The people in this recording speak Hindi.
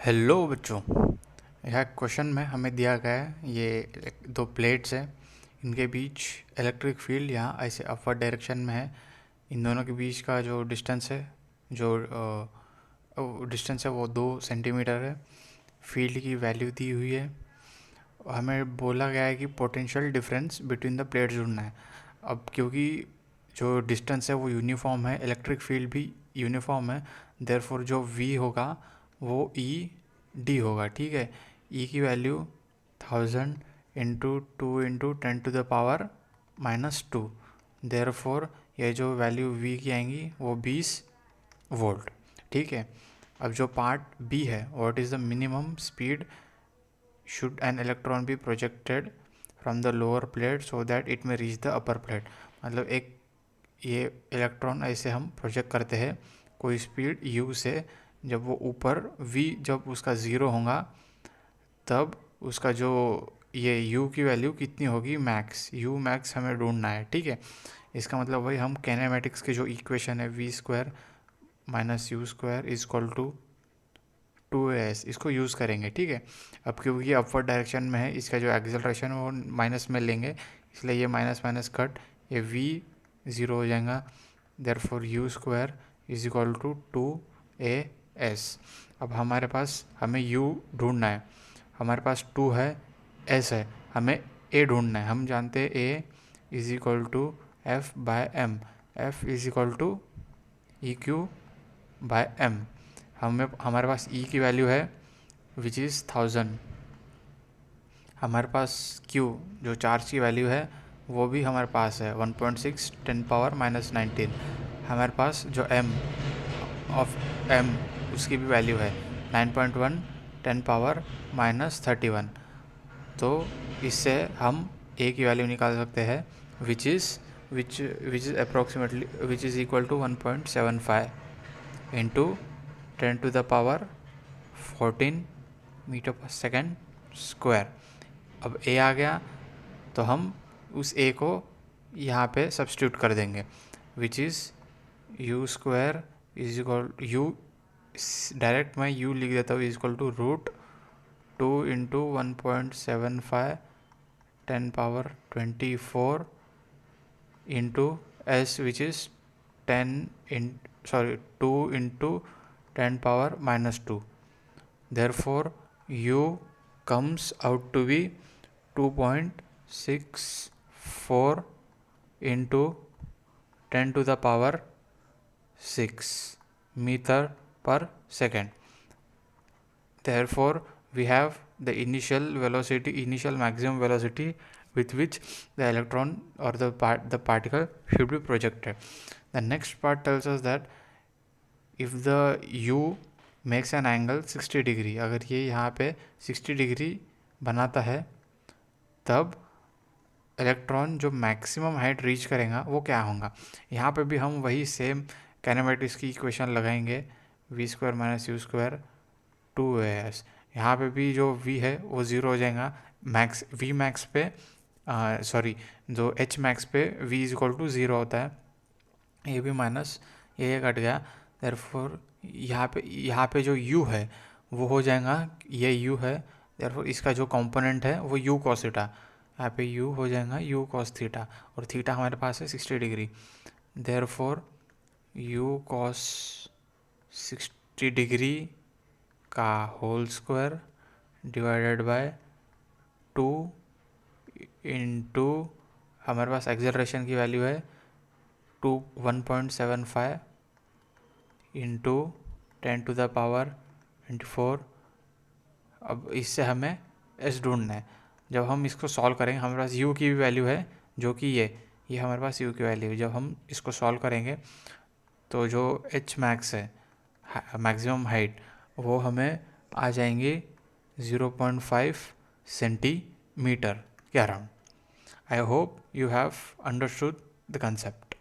हेलो बच्चों। यह क्वेश्चन में हमें दिया गया है ये दो प्लेट्स हैं, इनके बीच इलेक्ट्रिक फील्ड यहाँ ऐसे अपवर्ड डायरेक्शन में है। इन दोनों के बीच का जो डिस्टेंस है वो 2 सेंटीमीटर है। फील्ड की वैल्यू दी हुई है। हमें बोला गया है कि potential difference between the plates ढूंढना है। अब क्योंकि जो डिस्टेंस है वो यूनिफॉर्म है, इलेक्ट्रिक फील्ड भी यूनिफॉर्म है, देयरफॉर जो V होगा वो ई डी होगा। ठीक है, ई की वैल्यू 1000 इंटू 2 × 10⁻⁻²। देयरफॉर ये जो वैल्यू V की आएंगी वो 20 वोल्ट। ठीक है, अब जो पार्ट बी है, what is the minimum speed should an electron be projected from the lower plate so that it may reach the upper plate। मतलब एक ये इलेक्ट्रॉन ऐसे हम प्रोजेक्ट करते हैं कोई स्पीड u से, जब वो ऊपर v जब उसका ज़ीरो होगा तब उसका जो ये u की वैल्यू कितनी होगी, मैक्स, u मैक्स हमें ढूंढना है। ठीक है, इसका मतलब वही हम कैनेमेटिक्स के जो इक्वेशन है v² - u² = 2as, इसको यूज़ करेंगे। ठीक है, अब क्योंकि ये अपवर्ड डायरेक्शन में है, इसका जो एक्सेलरेशन है वो माइनस में लेंगे, इसलिए ये माइनस माइनस कट, ये v ज़ीरो हो जाएगा। Therefore u² = 2as। अब हमारे पास हमें u ढूंढना है, हमारे पास 2 है, s है, हमें a ढूंढना है। हम जानते हैं a = F/m, F = EQ/m। हमारे पास E की वैल्यू है विच इज़ 1000। हमारे पास Q जो चार्ज की वैल्यू है वो भी हमारे पास है 1.6 10⁻⁻19। हमारे पास जो M उसकी भी वैल्यू है 9.1 10⁻⁻31। तो इससे हम A की वैल्यू निकाल सकते हैं विच इज़ अप्रोक्सीमेटली = 1.75 इंटू 10⁻14 मीटर/सेकेंड²। अब A आ गया तो हम उस A को यहाँ पे सब्स्टिट्यूट कर देंगे, which is u² u, direct मैं u लिख देता हूँ, =√2 × 1.75 10⁻24 into s which is 2 × 10⁻⁻2। Therefore u comes out to be 2.64 into 10⁻6 meter/second। Therefore we have the initial maximum velocity with which the electron or the particle should be projected। The next part tells us that if the u makes an angle 60 degree, अगर ये यहाँ पे 60 डिग्री बनाता है तब इलेक्ट्रॉन जो मैक्सिमम हाइट रीच करेगा वो क्या होगा। यहाँ पे भी हम वही सेम कैनेमेटिक्स की इक्वेशन लगाएंगे, v² - u² 2as। यहाँ पे भी जो v है वो ज़ीरो हो जाएगा, मैक्स v मैक्स पे जो h मैक्स पे v = 0 होता है, ये भी माइनस ये कट गया। देयरफॉर यहाँ पे जो u है वो हो जाएगा, ये u है, देयरफॉर इसका जो कंपोनेंट है वो u cos थीटा, यहाँ पे u हो जाएगा u cos थीटा, और थीटा हमारे पास है 60 degree. Therefore u cos 60 degree का whole square divided by 2 into हमारे पास एक्सेलरेशन की वैल्यू है 1.75 इंटू 10⁻24। अब इससे हमें s ढूंढना है। जब हम इसको सॉल्व करेंगे, हमारे पास u की भी वैल्यू है जो कि ये हमारे पास u की वैल्यू है। जब हम इसको सॉल्व करेंगे तो जो h मैक्स है, मैक्सिमम हाइट, वो हमें आ जाएंगे 0.5 सेंटीमीटर के around. I hope you have understood the concept.